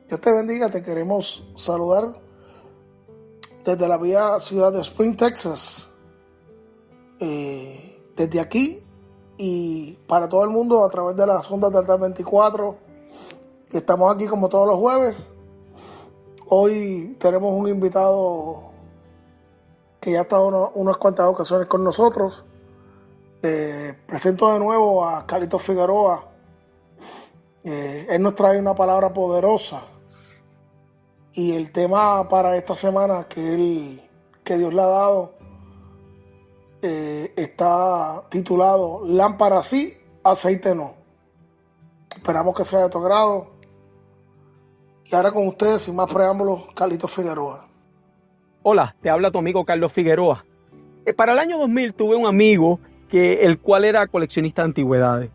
Dios te bendiga, te queremos saludar desde la bella ciudad de Spring, Texas. Desde aquí y para todo el mundo a través de las ondas del Altar 24. Estamos aquí como todos los jueves. Hoy tenemos un invitado que ya ha estado unas cuantas ocasiones con nosotros. Presento de nuevo a Carlitos Figueroa. Él nos trae una palabra poderosa. Y el tema para esta semana que Dios le ha dado está titulado Lámpara sí, aceite no. Esperamos que sea de tu agrado. Y ahora con ustedes, sin más preámbulos, Carlitos Figueroa. Hola, te habla tu amigo Carlos Figueroa. Para el año 2000 tuve un amigo el cual era coleccionista de antigüedades.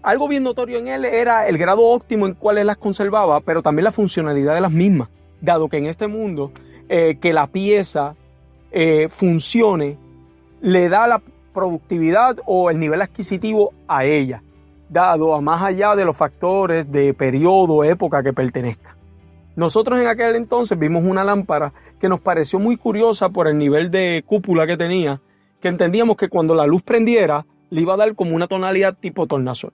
Algo bien notorio en él era el grado óptimo en cual él las conservaba, pero también la funcionalidad de las mismas, dado que en este mundo que la pieza funcione le da la productividad o el nivel adquisitivo a ella, dado a más allá de los factores de periodo, época que pertenezca. Nosotros en aquel entonces vimos una lámpara que nos pareció muy curiosa por el nivel de cúpula que tenía, que entendíamos que cuando la luz prendiera le iba a dar como una tonalidad tipo tornasol.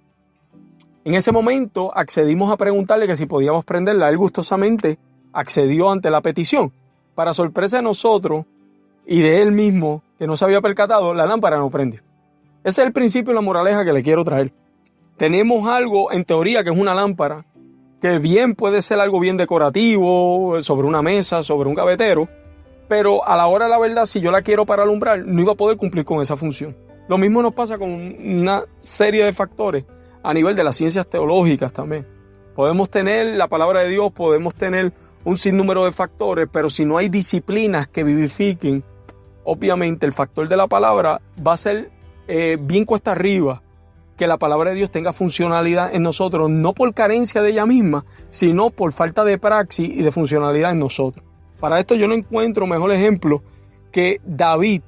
En ese momento accedimos a preguntarle que si podíamos prenderla. Él gustosamente accedió ante la petición. Para sorpresa de nosotros y de él mismo, que no se había percatado, la lámpara no prendió. Ese es el principio y la moraleja que le quiero traer. Tenemos algo, en teoría, que es una lámpara, que bien puede ser algo bien decorativo, sobre una mesa, sobre un gavetero, pero a la hora de la verdad, si yo la quiero para alumbrar, no iba a poder cumplir con esa función. Lo mismo nos pasa con una serie de factores a nivel de las ciencias teológicas también. Podemos tener la palabra de Dios, podemos tener un sinnúmero de factores, pero si no hay disciplinas que vivifiquen, obviamente el factor de la palabra va a ser bien cuesta arriba que la palabra de Dios tenga funcionalidad en nosotros, no por carencia de ella misma, sino por falta de praxis y de funcionalidad en nosotros. Para esto yo no encuentro mejor ejemplo que David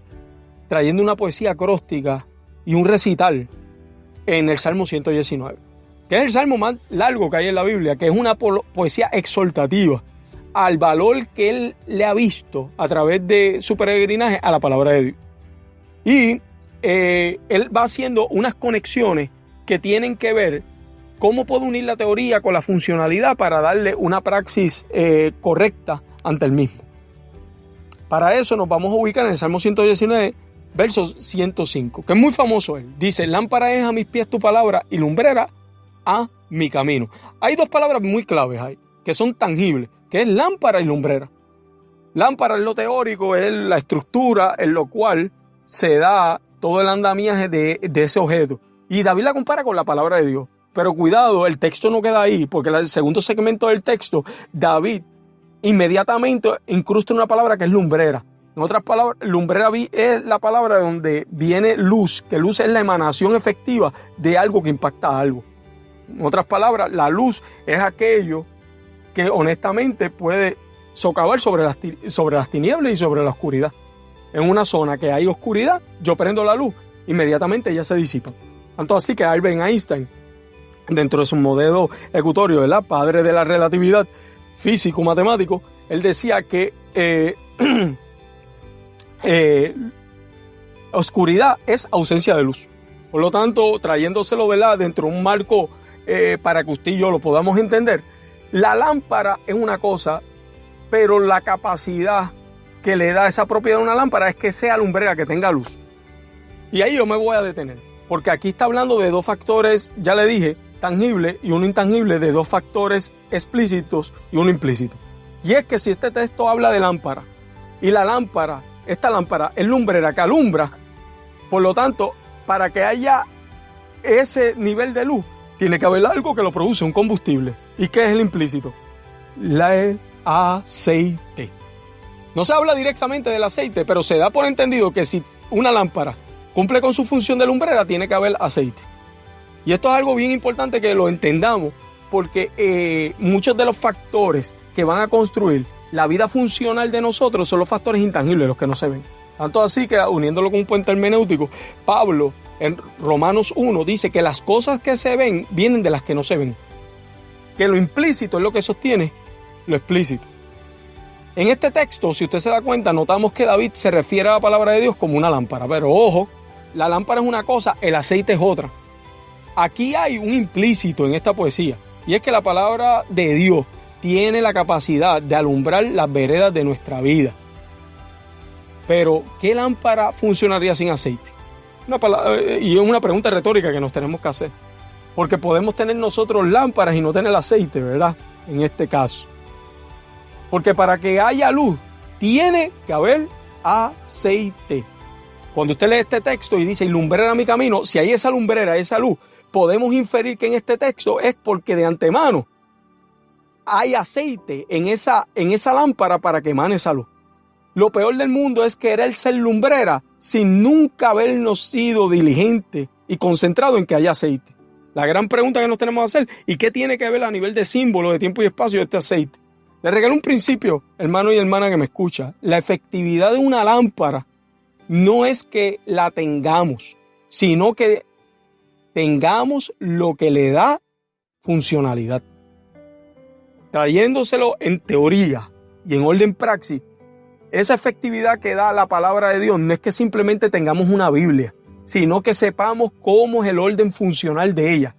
trayendo una poesía acróstica y un recital en el Salmo 119, que es el salmo más largo que hay en la Biblia, que es una poesía exhortativa al valor que él le ha visto a través de su peregrinaje a la palabra de Dios. Y él va haciendo unas conexiones que tienen que ver cómo puede unir la teoría con la funcionalidad para darle una praxis correcta ante el mismo. Para eso nos vamos a ubicar en el Salmo 119, versos 105, que es muy famoso él. Dice, lámpara es a mis pies tu palabra y lumbrera a mi camino. Hay dos palabras muy claves ahí, que son tangibles, que es lámpara y lumbrera. Lámpara es lo teórico, es la estructura en lo cual se da todo el andamiaje de ese objeto. Y David la compara con la palabra de Dios. Pero cuidado, el texto no queda ahí, porque el segundo segmento del texto, David inmediatamente incrusta una palabra que es lumbrera. En otras palabras, lumbrera es la palabra donde viene luz, que luz es la emanación efectiva de algo que impacta a algo. En otras palabras, la luz es aquello que honestamente puede socavar sobre las tinieblas y sobre la oscuridad. En una zona que hay oscuridad, yo prendo la luz, inmediatamente ella se disipa. Tanto así que Albert Einstein, dentro de su modelo ejecutorio, ¿verdad?, padre de la relatividad, físico, matemático, él decía que oscuridad es ausencia de luz. Por lo tanto, trayéndoselo, ¿verdad?, dentro de un marco para que usted y yo lo podamos entender, la lámpara es una cosa, pero la capacidad que le da esa propiedad a una lámpara es que sea lumbrera, que tenga luz. Y ahí yo me voy a detener, porque aquí está hablando de dos factores, ya le dije, tangible y uno intangible, de dos factores explícitos y uno implícito. Y es que si este texto habla de lámpara, y esta lámpara es lumbrera que alumbra, por lo tanto, para que haya ese nivel de luz, tiene que haber algo que lo produce, un combustible. ¿Y qué es el implícito? El aceite. No se habla directamente del aceite, pero se da por entendido que si una lámpara cumple con su función de lumbrera, tiene que haber aceite. Y esto es algo bien importante que lo entendamos, porque muchos de los factores que van a construir la vida funcional de nosotros son los factores intangibles, los que no se ven. Tanto así que, uniéndolo con un puente hermenéutico, Pablo en Romanos 1 dice que las cosas que se ven vienen de las que no se ven. que lo implícito es lo que sostiene lo explícito. En este texto, si usted se da cuenta, notamos que David se refiere a la palabra de Dios como una lámpara. Pero ojo, la lámpara es una cosa, el aceite es otra. Aquí hay un implícito en esta poesía, y es que la palabra de Dios tiene la capacidad de alumbrar las veredas de nuestra vida. Pero, ¿qué lámpara funcionaría sin aceite? Y es una pregunta retórica que nos tenemos que hacer. Porque podemos tener nosotros lámparas y no tener aceite, ¿verdad? En este caso. Porque para que haya luz, tiene que haber aceite. Cuando usted lee este texto y dice, y lumbrera mi camino, si hay esa lumbrera, esa luz, podemos inferir que en este texto es porque de antemano hay aceite en esa lámpara para que emane esa luz. Lo peor del mundo es querer ser lumbrera sin nunca habernos sido diligentes y concentrados en que haya aceite. La gran pregunta que nos tenemos que hacer, ¿y qué tiene que ver a nivel de símbolo, de tiempo y espacio este aceite? Le regalo un principio, hermano y hermana que me escucha. La efectividad de una lámpara no es que la tengamos, sino que tengamos lo que le da funcionalidad. Trayéndoselo en teoría y en orden praxis, esa efectividad que da la palabra de Dios no es que simplemente tengamos una Biblia, sino que sepamos cómo es el orden funcional de ella.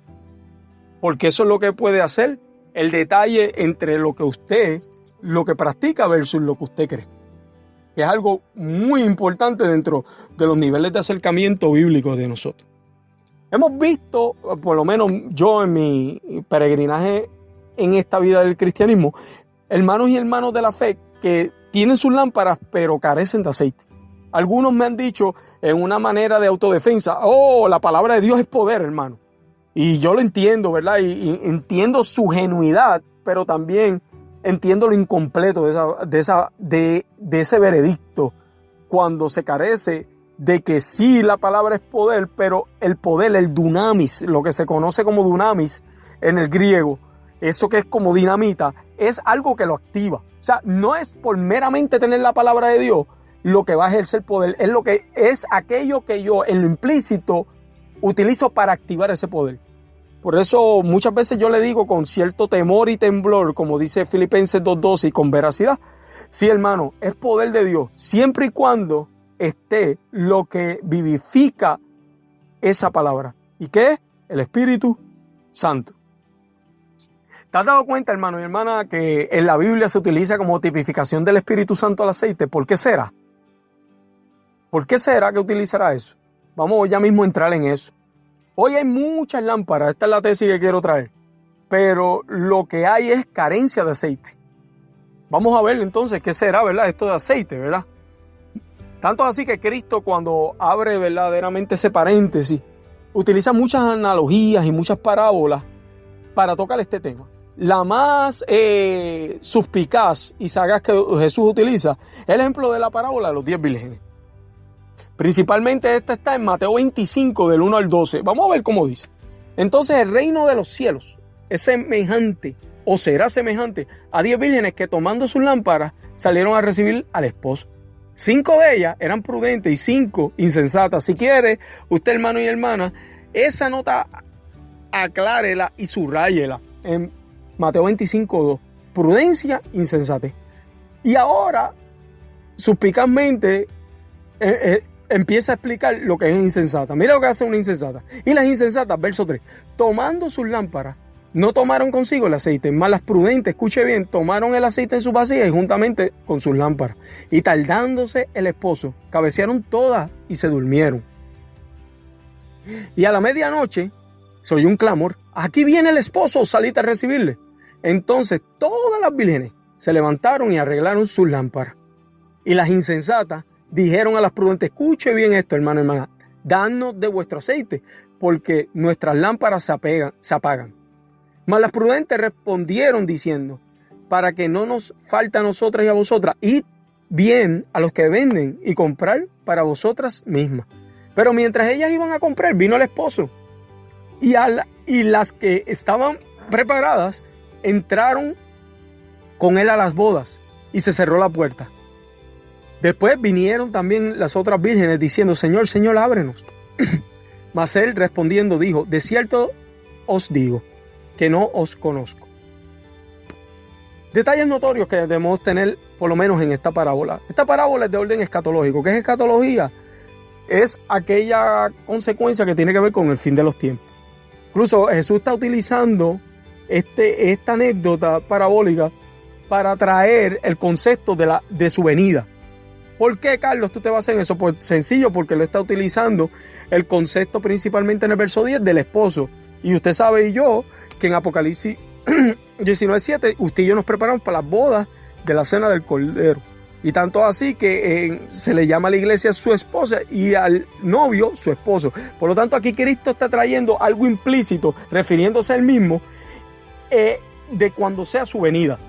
Porque eso es lo que puede hacer el detalle entre lo que practica versus lo que usted cree. Es algo muy importante dentro de los niveles de acercamiento bíblico de nosotros. Hemos visto, por lo menos yo en mi peregrinaje en esta vida del cristianismo, hermanos y hermanas de la fe que tienen sus lámparas pero carecen de aceite. Algunos me han dicho en una manera de autodefensa, la palabra de Dios es poder, hermano. Y yo lo entiendo, ¿verdad? Y entiendo su genuidad, pero también entiendo lo incompleto de ese veredicto cuando se carece de que sí, la palabra es poder, pero el poder, el dunamis, lo que se conoce como dunamis en el griego, eso que es como dinamita, es algo que lo activa. O sea, no es por meramente tener la palabra de Dios lo que va a ejercer poder, es lo que es aquello que yo en lo implícito utilizo para activar ese poder. Por eso muchas veces yo le digo con cierto temor y temblor, como dice Filipenses 2:12, y con veracidad, sí, hermano, es poder de Dios, siempre y cuando esté lo que vivifica esa palabra. ¿Y qué es? El Espíritu Santo. ¿Te has dado cuenta, hermano y hermana, que en la Biblia se utiliza como tipificación del Espíritu Santo el aceite? ¿Por qué será? ¿Por qué será que utilizará eso? Vamos ya mismo a entrar en eso. Hoy hay muchas lámparas, esta es la tesis que quiero traer, pero lo que hay es carencia de aceite. Vamos a ver entonces qué será, ¿verdad? Esto de aceite, ¿verdad? Tanto así que Cristo, cuando abre verdaderamente ese paréntesis, utiliza muchas analogías y muchas parábolas para tocar este tema. La más suspicaz y sagaz que Jesús utiliza es el ejemplo de la parábola de los 10 vírgenes. Principalmente esta está en Mateo 25, del 1 al 12. Vamos a ver cómo dice. Entonces el reino de los cielos es semejante o será semejante a 10 vírgenes que tomando sus lámparas salieron a recibir al esposo. 5 de ellas eran prudentes y 5 insensatas. Si quiere, usted, hermano y hermana, esa nota aclárela y subráyela en Mateo 25:2. Prudencia, insensatez. Y ahora, suspicazmente, empieza a explicar lo que es insensata. Mira lo que hace una insensata. Y las insensatas, verso 3, tomando sus lámparas, no tomaron consigo el aceite, más las prudentes, escuche bien, tomaron el aceite en su vasija y juntamente con sus lámparas. Y tardándose el esposo, cabecearon todas y se durmieron. Y a la medianoche se oyó un clamor: aquí viene el esposo, salid a recibirle. Entonces todas las vírgenes se levantaron y arreglaron sus lámparas. Y las insensatas dijeron a las prudentes: escuche bien esto, hermano y hermana, danos de vuestro aceite, porque nuestras lámparas se apagan. Mas las prudentes respondieron diciendo: para que no nos falte a nosotras y a vosotras, id bien a los que venden y comprar para vosotras mismas. Pero mientras ellas iban a comprar, vino el esposo. Y las que estaban preparadas entraron con él a las bodas y se cerró la puerta. Después vinieron también las otras vírgenes diciendo: Señor, Señor, ábrenos. Mas él respondiendo dijo: de cierto os digo que no os conozco. Detalles notorios que debemos tener, por lo menos en esta parábola. Esta parábola es de orden escatológico. ¿Qué es escatología? Es aquella consecuencia que tiene que ver con el fin de los tiempos. Incluso Jesús está utilizando esta anécdota parabólica para traer el concepto de su venida. ¿Por qué, Carlos, tú te basas en eso? Pues sencillo, porque lo está utilizando el concepto principalmente en el verso 10 del esposo. Y usted sabe y yo que en Apocalipsis 19:7 usted y yo nos preparamos para las bodas de la cena del Cordero. Y tanto así que se le llama a la iglesia su esposa y al novio su esposo. Por lo tanto, aquí Cristo está trayendo algo implícito, refiriéndose a él mismo, de cuando sea su venida.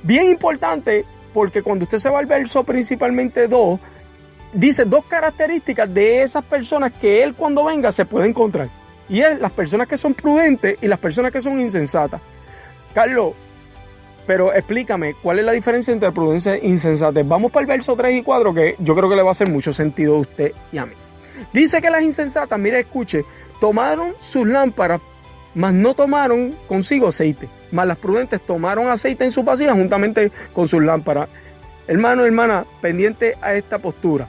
Bien importante, porque cuando usted se va al verso principalmente 2, dice 2 características de esas personas que él cuando venga se puede encontrar. Y es las personas que son prudentes y las personas que son insensatas. Carlos, pero explícame, ¿cuál es la diferencia entre prudencia e insensatez? Vamos para el verso 3 y 4, que yo creo que le va a hacer mucho sentido a usted y a mí. Dice que las insensatas, mire, escuche, tomaron sus lámparas, mas no tomaron consigo aceite. Mas las prudentes tomaron aceite en sus vasijas juntamente con sus lámparas. Hermano, hermana, pendiente a esta postura.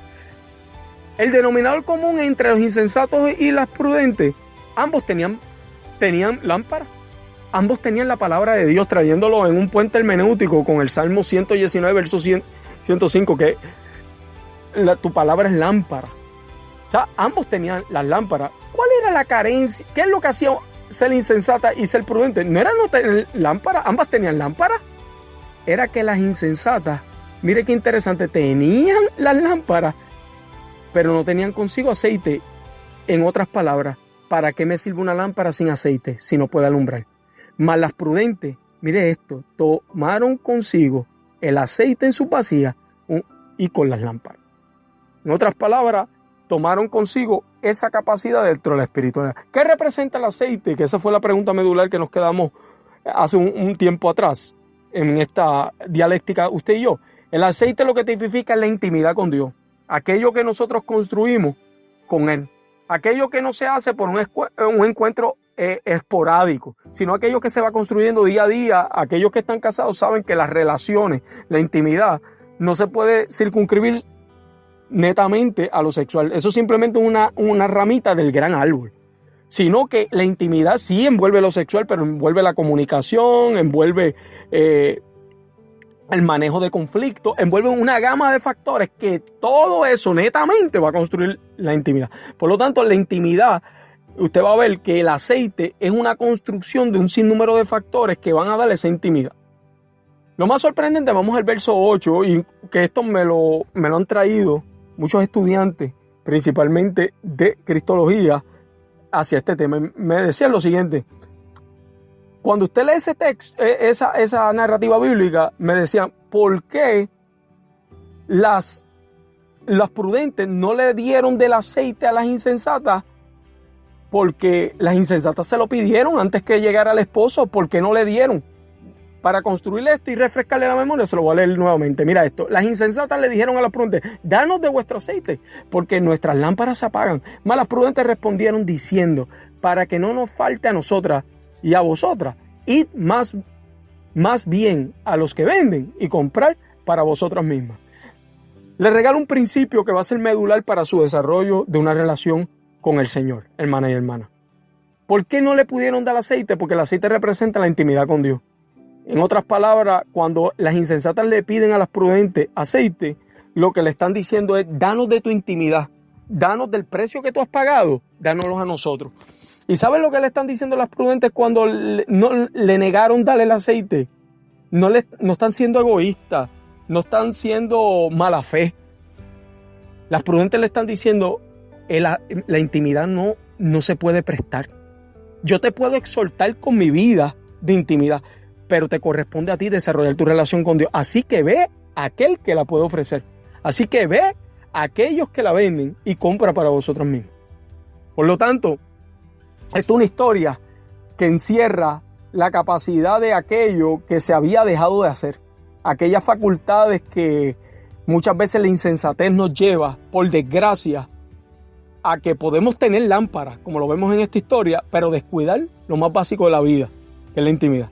El denominador común entre los insensatos y las prudentes, ambos tenían lámparas. Ambos tenían la palabra de Dios, trayéndolo en un puente hermenéutico con el Salmo 119, verso 105, que tu palabra es lámpara. O sea, ambos tenían las lámparas. ¿Cuál era la carencia? ¿Qué es lo que hacía ser insensata y ser prudente? No era no tener lámpara, ambas tenían lámpara. Era que las insensatas, mire qué interesante, tenían las lámparas, pero no tenían consigo aceite. En otras palabras, ¿para qué me sirve una lámpara sin aceite si no puede alumbrar? Mas las prudentes, mire esto, tomaron consigo el aceite en su vasija y con las lámparas. En otras palabras, tomaron consigo esa capacidad dentro de la espiritualidad. ¿Qué representa el aceite? Que esa fue la pregunta medular que nos quedamos hace un tiempo atrás en esta dialéctica usted y yo. El aceite lo que tipifica es la intimidad con Dios. Aquello que nosotros construimos con Él. Aquello que no se hace por un encuentro esporádico, sino aquello que se va construyendo día a día. Aquellos que están casados saben que las relaciones, la intimidad, no se puede circunscribir netamente a lo sexual. Eso es simplemente una ramita del gran árbol. Sino que la intimidad sí envuelve lo sexual, pero envuelve la comunicación, envuelve el manejo de conflictos, envuelve una gama de factores que todo eso netamente va a construir la intimidad. Por lo tanto, la intimidad, usted va a ver que el aceite es una construcción de un sinnúmero de factores que van a darle esa intimidad. Lo más sorprendente, vamos al verso 8, y que esto me lo han traído muchos estudiantes, principalmente de Cristología, hacia este tema. Me decían lo siguiente: cuando usted lee ese texto, esa narrativa bíblica, me decían, ¿por qué las prudentes no le dieron del aceite a las insensatas? Porque las insensatas se lo pidieron antes que llegara el esposo. ¿Por qué no le dieron? Para construir esto y refrescarle la memoria, se lo voy a leer nuevamente. Mira esto. Las insensatas le dijeron a las prudentes: danos de vuestro aceite, porque nuestras lámparas se apagan. Mas las prudentes respondieron diciendo: para que no nos falte a nosotras y a vosotras, id más bien a los que venden y comprar para vosotras mismas. Les regalo un principio que va a ser medular para su desarrollo de una relación con el Señor, hermana y hermana. ¿Por qué no le pudieron dar aceite? Porque el aceite representa la intimidad con Dios. En otras palabras, cuando las insensatas le piden a las prudentes aceite, lo que le están diciendo es: danos de tu intimidad, danos del precio que tú has pagado, dánoslos a nosotros. ¿Y saben lo que le están diciendo las prudentes cuando no le negaron darle el aceite? No están siendo egoístas, no están siendo mala fe. Las prudentes le están diciendo: la intimidad no se puede prestar. Yo te puedo exhortar con mi vida de intimidad, pero te corresponde a ti desarrollar tu relación con Dios. Así que ve a aquel que la puede ofrecer. Así que ve a aquellos que la venden y compra para vosotros mismos. Por lo tanto, esta es una historia que encierra la capacidad de aquello que se había dejado de hacer. Aquellas facultades que muchas veces la insensatez nos lleva, por desgracia, a que podemos tener lámparas, como lo vemos en esta historia, pero descuidar lo más básico de la vida, que es la intimidad.